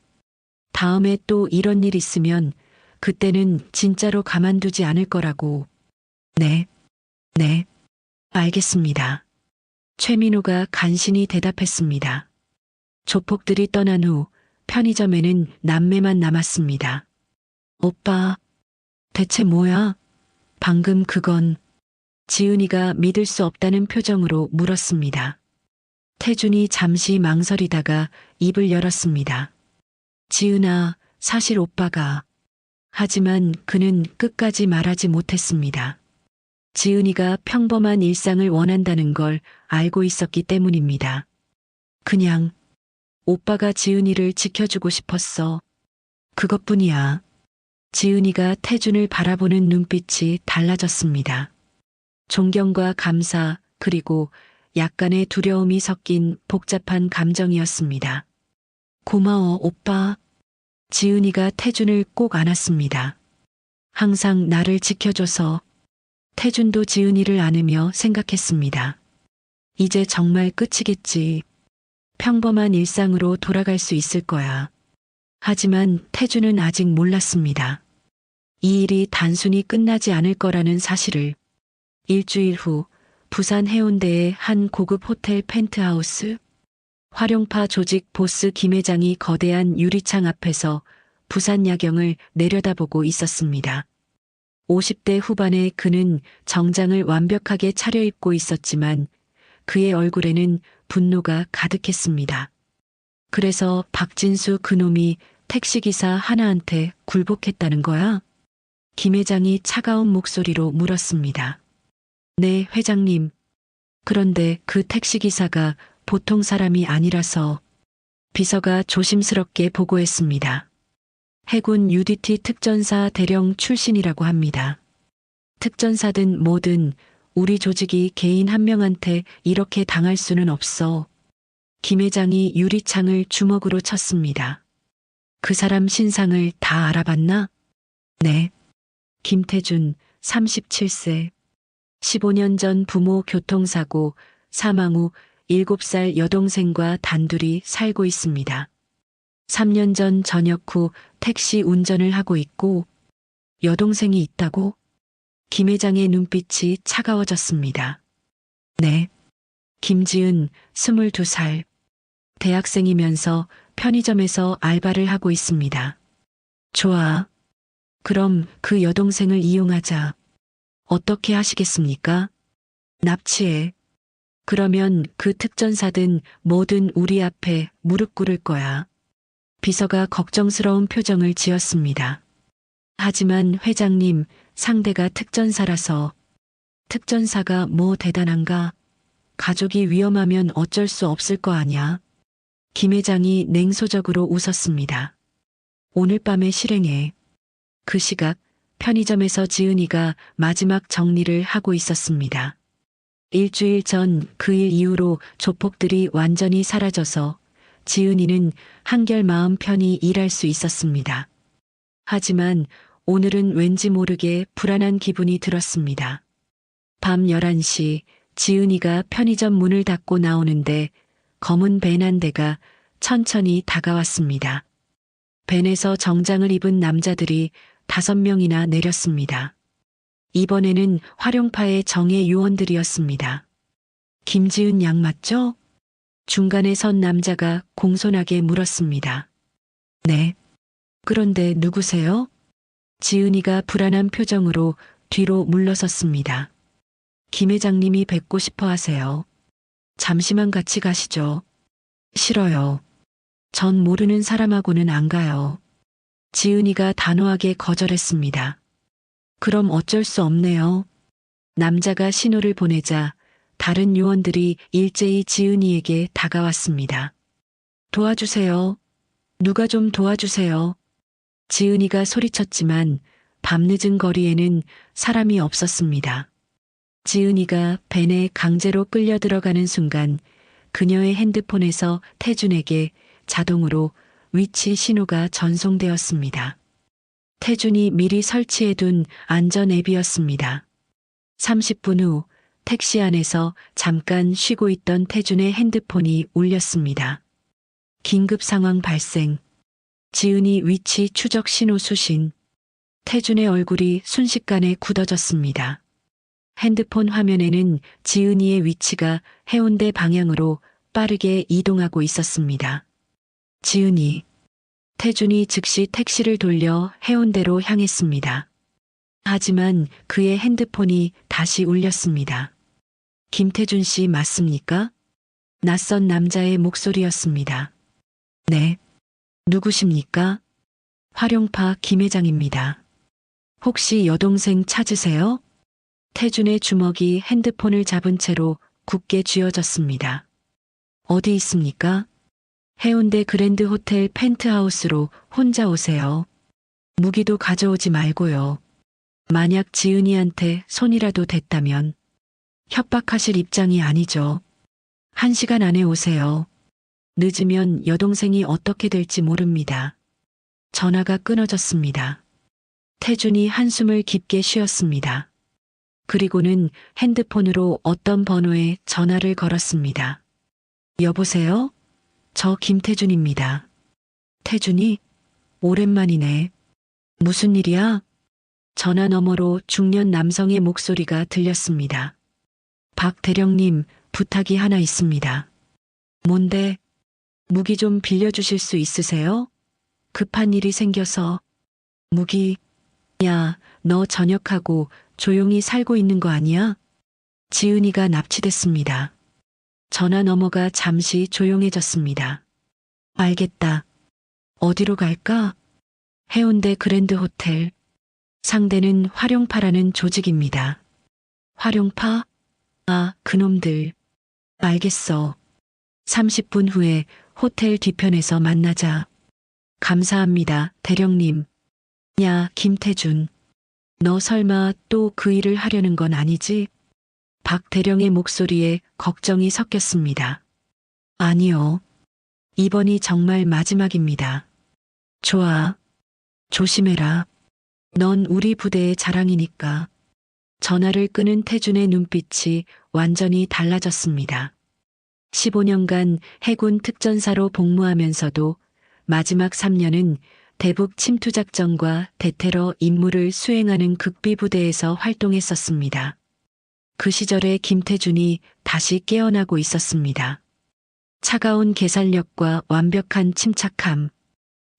다음에 또 이런 일 있으면 그때는 진짜로 가만두지 않을 거라고. 네, 알겠습니다. 최민호가 간신히 대답했습니다. 조폭들이 떠난 후 편의점에는 남매만 남았습니다. 오빠, 대체 뭐야? 방금 그건. 지은이가 믿을 수 없다는 표정으로 물었습니다. 태준이 잠시 망설이다가 입을 열었습니다. 지은아, 사실 오빠가. 하지만 그는 끝까지 말하지 못했습니다. 지은이가 평범한 일상을 원한다는 걸 알고 있었기 때문입니다. 그냥 오빠가 지은이를 지켜주고 싶었어. 그것뿐이야. 지은이가 태준을 바라보는 눈빛이 달라졌습니다. 존경과 감사 그리고 약간의 두려움이 섞인 복잡한 감정이었습니다. 고마워, 오빠. 지은이가 태준을 꼭 안았습니다. 항상 나를 지켜줘서. 태준도 지은이를 안으며 생각했습니다. 이제 정말 끝이겠지. 평범한 일상으로 돌아갈 수 있을 거야. 하지만 태준은 아직 몰랐습니다. 이 일이 단순히 끝나지 않을 거라는 사실을. 일주일 후 부산 해운대의 한 고급 호텔 펜트하우스. 활용파 조직 보스 김 회장이 거대한 유리창 앞에서 부산 야경을 내려다보고 있었습니다. 50대 후반의 그는 정장을 완벽하게 차려입고 있었지만 그의 얼굴에는 분노가 가득했습니다. 그래서 박진수 그놈이 택시기사 하나한테 굴복했다는 거야? 김 회장이 차가운 목소리로 물었습니다. 네, 회장님. 그런데 그 택시기사가 보통 사람이 아니라서. 비서가 조심스럽게 보고했습니다. 해군 UDT 특전사 대령 출신이라고 합니다. 특전사든 뭐든 우리 조직이 개인 한 명한테 이렇게 당할 수는 없어. 김 회장이 유리창을 주먹으로 쳤습니다. 그 사람 신상을 다 알아봤나? 네. 김태준, 37세. 15년 전 부모 교통사고 사망 후 7살 여동생과 단둘이 살고 있습니다. 3년 전 전역 후 택시 운전을 하고 있고 여동생이 있다고? 김 회장의 눈빛이 차가워졌습니다. 네. 김지은, 22살. 대학생이면서 편의점에서 알바를 하고 있습니다. 좋아. 그럼 그 여동생을 이용하자. 어떻게 하시겠습니까? 납치해. 그러면 그 특전사든 뭐든 우리 앞에 무릎 꿇을 거야. 비서가 걱정스러운 표정을 지었습니다. 하지만 회장님, 상대가 특전사라서. 특전사가 뭐 대단한가? 가족이 위험하면 어쩔 수 없을 거 아냐? 김 회장이 냉소적으로 웃었습니다. 오늘 밤에 실행해. 그 시각 편의점에서 지은이가 마지막 정리를 하고 있었습니다. 일주일 전 그 일 이후로 조폭들이 완전히 사라져서 지은이는 한결 마음 편히 일할 수 있었습니다. 하지만 오늘은 왠지 모르게 불안한 기분이 들었습니다. 밤 11시 지은이가 편의점 문을 닫고 나오는데 검은 밴 한 대가 천천히 다가왔습니다. 밴에서 정장을 입은 남자들이 5명이나 내렸습니다. 이번에는 활용파의 정예 요원들이었습니다. 김지은 양 맞죠? 중간에 선 남자가 공손하게 물었습니다. 네. 그런데 누구세요? 지은이가 불안한 표정으로 뒤로 물러섰습니다. 김 회장님이 뵙고 싶어 하세요. 잠시만 같이 가시죠. 싫어요. 전 모르는 사람하고는 안 가요. 지은이가 단호하게 거절했습니다. 그럼 어쩔 수 없네요. 남자가 신호를 보내자 다른 요원들이 일제히 지은이에게 다가왔습니다. 도와주세요. 누가 좀 도와주세요. 지은이가 소리쳤지만 밤늦은 거리에는 사람이 없었습니다. 지은이가 밴에 강제로 끌려 들어가는 순간 그녀의 핸드폰에서 태준에게 자동으로 위치 신호가 전송되었습니다. 태준이 미리 설치해둔 안전 앱이었습니다. 30분 후 택시 안에서 잠깐 쉬고 있던 태준의 핸드폰이 울렸습니다. 긴급 상황 발생. 지은이 위치 추적 신호 수신. 태준의 얼굴이 순식간에 굳어졌습니다. 핸드폰 화면에는 지은이의 위치가 해운대 방향으로 빠르게 이동하고 있었습니다. 지은이. 태준이 즉시 택시를 돌려 해운대로 향했습니다. 하지만 그의 핸드폰이 다시 울렸습니다. 김태준 씨 맞습니까? 낯선 남자의 목소리였습니다. 네. 누구십니까? 활용파 김 회장입니다. 혹시 여동생 찾으세요? 태준의 주먹이 핸드폰을 잡은 채로 굳게 쥐어졌습니다. 어디 있습니까? 해운대 그랜드 호텔 펜트하우스로 혼자 오세요. 무기도 가져오지 말고요. 만약 지은이한테 손이라도 댔다면 협박하실 입장이 아니죠. 1시간 안에 오세요. 늦으면 여동생이 어떻게 될지 모릅니다. 전화가 끊어졌습니다. 태준이 한숨을 깊게 쉬었습니다. 그리고는 핸드폰으로 어떤 번호에 전화를 걸었습니다. 여보세요? 저 김태준입니다. 태준이? 오랜만이네. 무슨 일이야? 전화 너머로 중년 남성의 목소리가 들렸습니다. 박 대령님, 부탁이 하나 있습니다. 뭔데? 무기 좀 빌려주실 수 있으세요? 급한 일이 생겨서. 무기? 야, 너 전역하고 조용히 살고 있는 거 아니야? 지은이가 납치됐습니다. 전화 너머가 잠시 조용해졌습니다. 알겠다. 어디로 갈까? 해운대 그랜드 호텔. 상대는 활용파라는 조직입니다. 활용파? 아, 그놈들. 알겠어. 30분 후에 호텔 뒤편에서 만나자. 감사합니다, 대령님. 야, 김태준. 너 설마 또 그 일을 하려는 건 아니지? 박 대령의 목소리에 걱정이 섞였습니다. 아니요. 이번이 정말 마지막입니다. 좋아. 조심해라. 넌 우리 부대의 자랑이니까. 전화를 끄는 태준의 눈빛이 완전히 달라졌습니다. 15년간 해군 특전사로 복무하면서도 마지막 3년은 대북 침투작전과 대테러 임무를 수행하는 극비부대에서 활동했었습니다. 그 시절에 김태준이 다시 깨어나고 있었습니다. 차가운 계산력과 완벽한 침착함,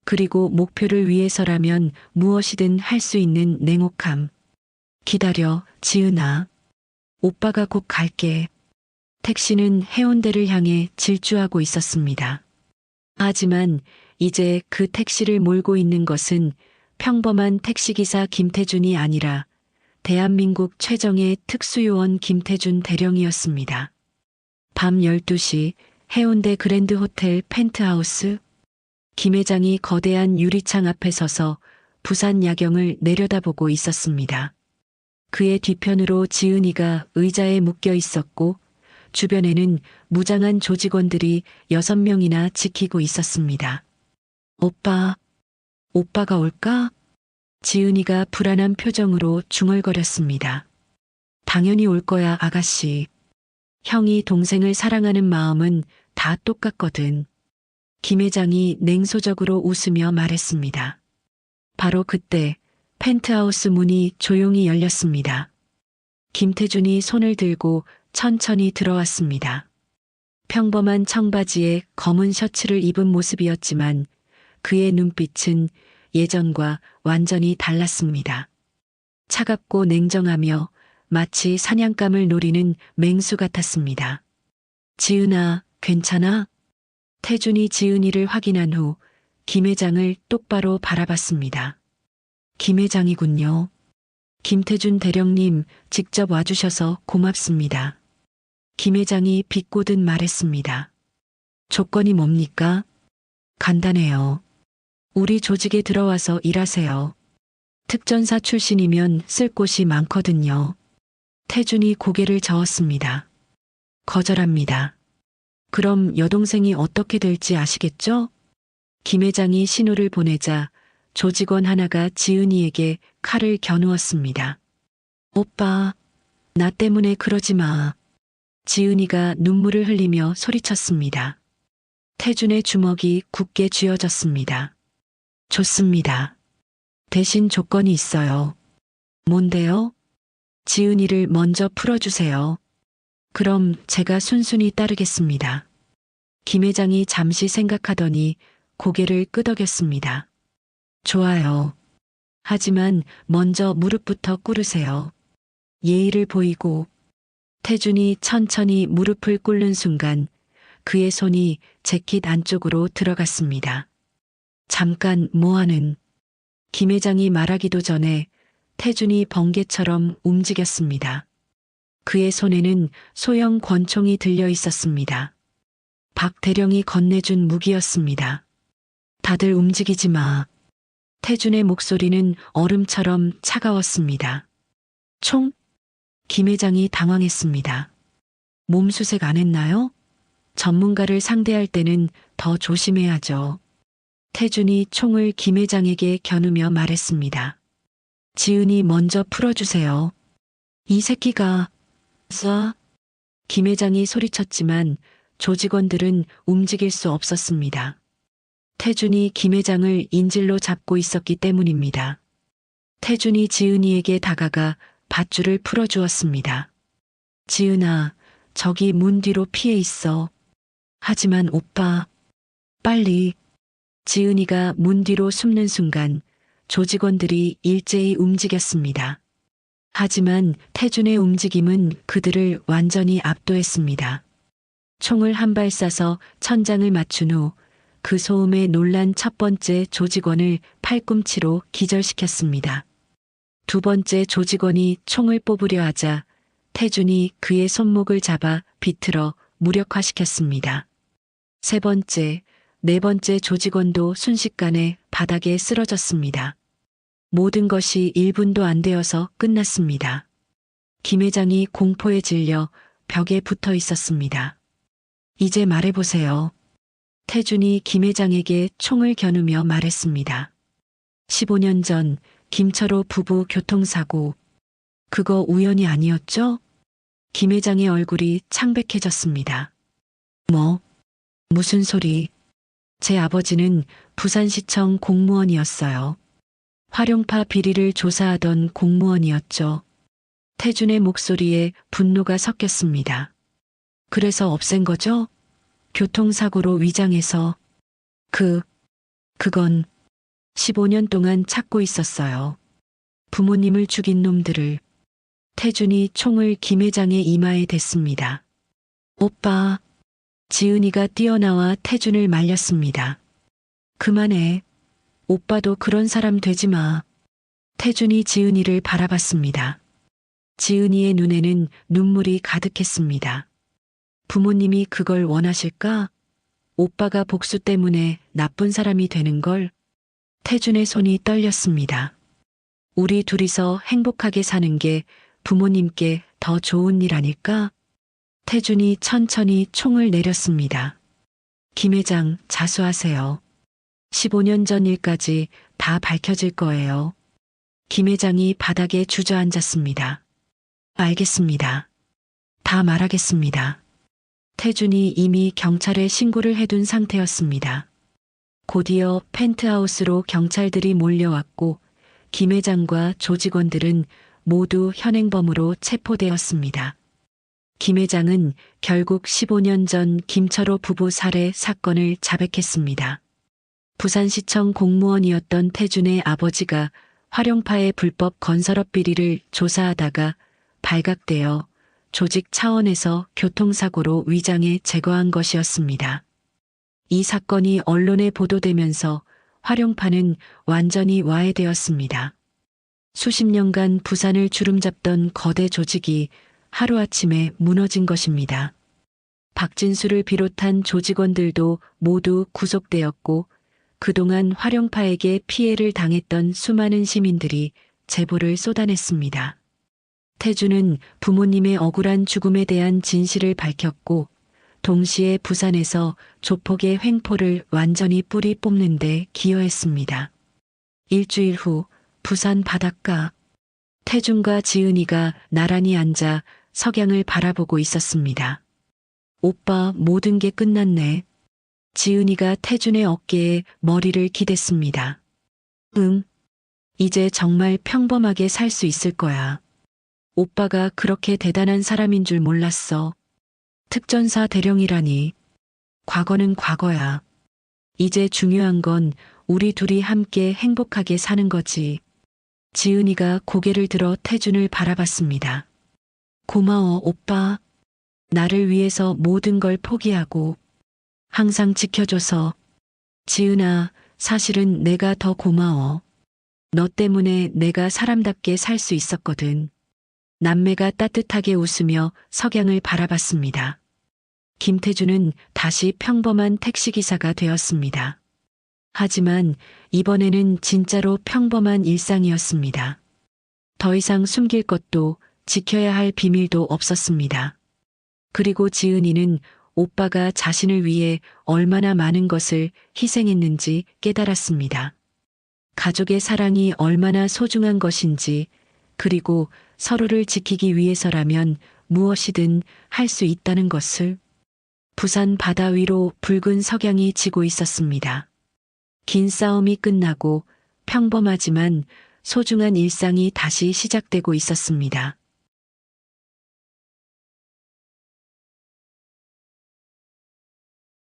그리고 목표를 위해서라면 무엇이든 할 수 있는 냉혹함. 기다려, 지은아. 오빠가 곧 갈게. 택시는 해운대를 향해 질주하고 있었습니다. 하지만 이제 그 택시를 몰고 있는 것은 평범한 택시기사 김태준이 아니라 대한민국 최정예 특수요원 김태준 대령이었습니다. 밤 12시 해운대 그랜드 호텔 펜트하우스. 김 회장이 거대한 유리창 앞에 서서 부산 야경을 내려다보고 있었습니다. 그의 뒤편으로 지은이가 의자에 묶여 있었고 주변에는 무장한 조직원들이 6명이나 지키고 있었습니다. 오빠가 올까? 지은이가 불안한 표정으로 중얼거렸습니다. 당연히 올 거야, 아가씨. 형이 동생을 사랑하는 마음은 다 똑같거든. 김 회장이 냉소적으로 웃으며 말했습니다. 바로 그때 펜트하우스 문이 조용히 열렸습니다. 김태준이 손을 들고 천천히 들어왔습니다. 평범한 청바지에 검은 셔츠를 입은 모습이었지만 그의 눈빛은 예전과 완전히 달랐습니다. 차갑고 냉정하며 마치 사냥감을 노리는 맹수 같았습니다. 지은아, 괜찮아? 태준이 지은이를 확인한 후 김 회장을 똑바로 바라봤습니다. 김 회장이군요. 김태준 대령님 직접 와주셔서 고맙습니다. 김 회장이 비꼬듯 말했습니다. 조건이 뭡니까? 간단해요. 우리 조직에 들어와서 일하세요. 특전사 출신이면 쓸 곳이 많거든요. 태준이 고개를 저었습니다. 거절합니다. 그럼 여동생이 어떻게 될지 아시겠죠? 김 회장이 신호를 보내자 조직원 하나가 지은이에게 칼을 겨누었습니다. 오빠, 나 때문에 그러지 마. 지은이가 눈물을 흘리며 소리쳤습니다. 태준의 주먹이 굳게 쥐어졌습니다. 좋습니다. 대신 조건이 있어요. 뭔데요? 지은이를 먼저 풀어주세요. 그럼 제가 순순히 따르겠습니다. 김 회장이 잠시 생각하더니 고개를 끄덕였습니다. 좋아요. 하지만 먼저 무릎부터 꿇으세요. 예의를 보이고. 태준이 천천히 무릎을 꿇는 순간 그의 손이 재킷 안쪽으로 들어갔습니다. 잠깐 뭐하는? 김 회장이 말하기도 전에 태준이 번개처럼 움직였습니다. 그의 손에는 소형 권총이 들려 있었습니다. 박 대령이 건네준 무기였습니다. 다들 움직이지 마. 태준의 목소리는 얼음처럼 차가웠습니다. 총? 김 회장이 당황했습니다. 몸수색 안 했나요? 전문가를 상대할 때는 더 조심해야죠. 태준이 총을 김 회장에게 겨누며 말했습니다. 지은이 먼저 풀어주세요. 이 새끼가... 쏴. 김 회장이 소리쳤지만 조직원들은 움직일 수 없었습니다. 태준이 김 회장을 인질로 잡고 있었기 때문입니다. 태준이 지은이에게 다가가 밧줄을 풀어주었습니다. 지은아, 저기 문 뒤로 피해 있어. 하지만 오빠, 빨리. 지은이가 문 뒤로 숨는 순간 조직원들이 일제히 움직였습니다. 하지만 태준의 움직임은 그들을 완전히 압도했습니다. 총을 한 발 쏴서 천장을 맞춘 후 그 소음에 놀란 첫 번째 조직원을 팔꿈치로 기절시켰습니다. 두 번째 조직원이 총을 뽑으려 하자 태준이 그의 손목을 잡아 비틀어 무력화시켰습니다. 세 번째, 네 번째 조직원도 순식간에 바닥에 쓰러졌습니다. 모든 것이 1분도 안 되어서 끝났습니다. 김 회장이 공포에 질려 벽에 붙어 있었습니다. 이제 말해보세요. 태준이 김 회장에게 총을 겨누며 말했습니다. 15년 전 김철호 부부 교통사고. 그거 우연이 아니었죠? 김 회장의 얼굴이 창백해졌습니다. 무슨 소리? 제 아버지는 부산시청 공무원이었어요. 활용파 비리를 조사하던 공무원이었죠. 태준의 목소리에 분노가 섞였습니다. 그래서 없앤 거죠? 교통사고로 위장해서. 그건 15년 동안 찾고 있었어요. 부모님을 죽인 놈들을. 태준이 총을 김 회장의 이마에 댔습니다. 오빠. 지은이가 뛰어나와 태준을 말렸습니다. 그만해. 오빠도 그런 사람 되지 마. 태준이 지은이를 바라봤습니다. 지은이의 눈에는 눈물이 가득했습니다. 부모님이 그걸 원하실까? 오빠가 복수 때문에 나쁜 사람이 되는 걸? 태준의 손이 떨렸습니다. 우리 둘이서 행복하게 사는 게 부모님께 더 좋은 일 아닐까? 태준이 천천히 총을 내렸습니다. 김 회장, 자수하세요. 15년 전 일까지 다 밝혀질 거예요. 김 회장이 바닥에 주저앉았습니다. 알겠습니다. 다 말하겠습니다. 태준이 이미 경찰에 신고를 해둔 상태였습니다. 곧이어 펜트하우스로 경찰들이 몰려왔고 김 회장과 조직원들은 모두 현행범으로 체포되었습니다. 김 회장은 결국 15년 전 김철호 부부 살해 사건을 자백했습니다. 부산시청 공무원이었던 태준의 아버지가 활용파의 불법 건설업 비리를 조사하다가 발각되어 조직 차원에서 교통사고로 위장해 제거한 것이었습니다. 이 사건이 언론에 보도되면서 활용파는 완전히 와해되었습니다. 수십 년간 부산을 주름잡던 거대 조직이 하루아침에 무너진 것입니다. 박진수를 비롯한 조직원들도 모두 구속되었고 그동안 활용파에게 피해를 당했던 수많은 시민들이 제보를 쏟아냈습니다. 태준은 부모님의 억울한 죽음에 대한 진실을 밝혔고 동시에 부산에서 조폭의 횡포를 완전히 뿌리 뽑는 데 기여했습니다. 일주일 후 부산 바닷가, 태준과 지은이가 나란히 앉아 석양을 바라보고 있었습니다. 오빠, 모든 게 끝났네. 지은이가 태준의 어깨에 머리를 기댔습니다. 응. 이제 정말 평범하게 살 수 있을 거야. 오빠가 그렇게 대단한 사람인 줄 몰랐어. 특전사 대령이라니. 과거는 과거야. 이제 중요한 건 우리 둘이 함께 행복하게 사는 거지. 지은이가 고개를 들어 태준을 바라봤습니다. 고마워, 오빠. 나를 위해서 모든 걸 포기하고 항상 지켜줘서. 지은아, 사실은 내가 더 고마워. 너 때문에 내가 사람답게 살 수 있었거든. 남매가 따뜻하게 웃으며 석양을 바라봤습니다. 김태준은 다시 평범한 택시기사가 되었습니다. 하지만 이번에는 진짜로 평범한 일상이었습니다. 더 이상 숨길 것도 지켜야 할 비밀도 없었습니다. 그리고 지은이는 오빠가 자신을 위해 얼마나 많은 것을 희생했는지 깨달았습니다. 가족의 사랑이 얼마나 소중한 것인지, 그리고 서로를 지키기 위해서라면 무엇이든 할 수 있다는 것을. 부산 바다 위로 붉은 석양이 지고 있었습니다. 긴 싸움이 끝나고 평범하지만 소중한 일상이 다시 시작되고 있었습니다.